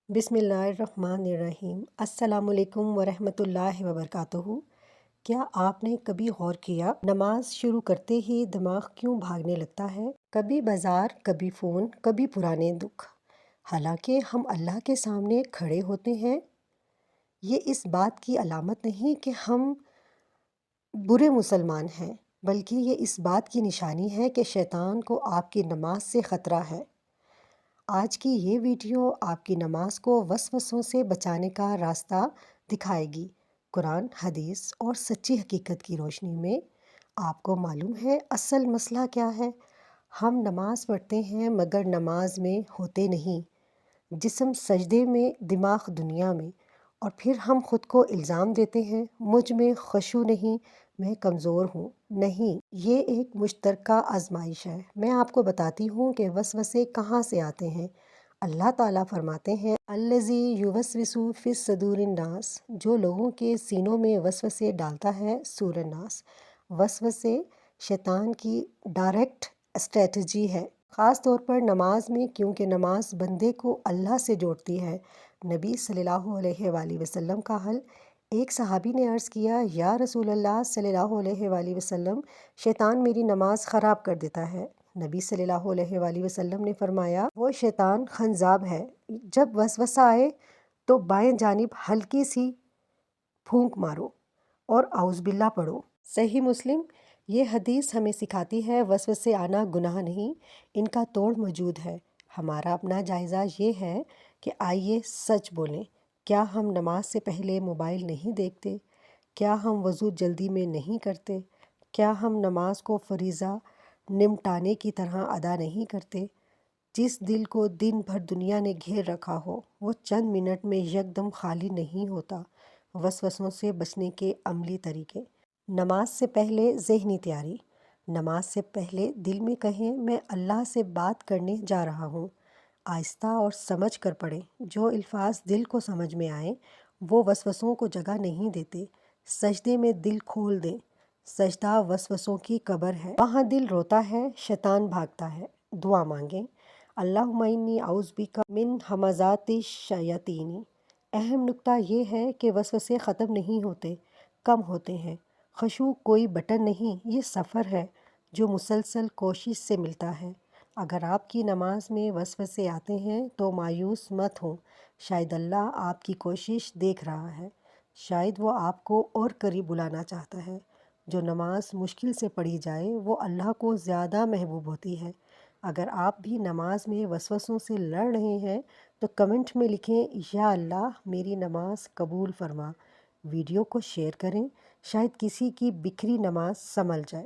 बिस्मिल्लाहिर्रहमानिर्रहीम। अस्सलाम वालेकुम वरहमतुल्लाहि वबरकातुहू। क्या आपने कभी गौर किया नमाज शुरू करते ही दिमाग क्यों भागने लगता है? कभी बाजार, कभी फ़ोन, कभी पुराने दुख। हालांकि हम अल्लाह के सामने खड़े होते हैं। ये इस बात की अलामत नहीं कि हम बुरे मुसलमान हैं, बल्कि ये इस बात की निशानी है कि शैतान को आपकी नमाज से ख़तरा है। आज की ये वीडियो आपकी नमाज को वसवसों से बचाने का रास्ता दिखाएगी। कुरान, हदीस और सच्ची हकीकत की रोशनी में आपको मालूम है असल मसला क्या है। हम नमाज पढ़ते हैं मगर नमाज में होते नहीं। जिस्म सजदे में, दिमाग दुनिया में। और फिर हम ख़ुद को इल्ज़ाम देते हैं, मुझ में ख़ुशू नहीं, मैं कमज़ोर हूँ। नहीं, ये एक मुश्तरका आजमाइश है। मैं आपको बताती हूँ कि वसवसे कहाँ से आते हैं। अल्लाह ताला फरमाते हैं, अल्लज़ी युवस्विसु फ़िस सदूरिन नास, जो लोगों के सीनों में वसवसे डालता है। सूरह नास। वसवसे शैतान की डायरेक्ट स्ट्रेटजी है, ख़ास तौर पर नमाज में, क्योंकि नमाज बंदे को अल्लाह से जोड़ती है। नबी सल्लल्लाहु अलैहि वसल्लम का हल। एक सहाबी ने अर्ज़ किया, या रसूल अल्लाह सल्लल्लाहु अलैहि वसल्लम, शैतान मेरी नमाज ख़राब कर देता है। नबी सल्लल्लाहु अलैहि वसल्लम ने फरमाया, वो शैतान खंजाब है। जब वसवसा आए तो बाएं जानिब हल्की सी फूंक मारो और औज़ुबिल्लाह पढ़ो। सही मुस्लिम। ये हदीस हमें सिखाती है वसवसे आना गुनाह नहीं, इनका तोड़ मौजूद है। हमारा अपना जायज़ा ये है कि आइए सच बोलें। क्या हम नमाज से पहले मोबाइल नहीं देखते? क्या हम वज़ू जल्दी में नहीं करते? क्या हम नमाज को फ़रीज़ा निमटाने की तरह अदा नहीं करते? जिस दिल को दिन भर दुनिया ने घेर रखा हो, वो चंद मिनट में यकदम खाली नहीं होता। वसवसों से बचने के अमली तरीके। नमाज से पहले ज़हनी तैयारी। नमाज से पहले दिल में कहें, मैं अल्लाह से बात करने जा रहा हूँ। आहिस्ता और समझ कर पढ़ें। जो अल्फाज दिल को समझ में आए वो वसवसों को जगह नहीं देते। सजदे में दिल खोल दें। सजदा वसवसों की कब्र है, वहाँ दिल रोता है, शैतान भागता है। दुआ मांगें, अल्लाहुम्मा इन्नी औज़ु बिका मिन हमाज़ाति शयातीनी। अहम नुक्ता ये है कि वसवसे ख़त्म नहीं होते, कम होते हैं। ख़ुशू कोई बटन नहीं, ये सफ़र है जो मुसलसल कोशिश से मिलता है। अगर आपकी नमाज में वसवसे आते हैं तो मायूस मत हो। शायद अल्लाह आपकी कोशिश देख रहा है। शायद वो आपको और करीब बुलाना चाहता है। जो नमाज मुश्किल से पढ़ी जाए वो अल्लाह को ज़्यादा महबूब होती है। अगर आप भी नमाज में वसवसों से लड़ रहे हैं तो कमेंट में लिखें, या अल्लाह मेरी नमाज कबूल फरमा। वीडियो को शेयर करें, शायद किसी की बिखरी नमाज संभल जाए।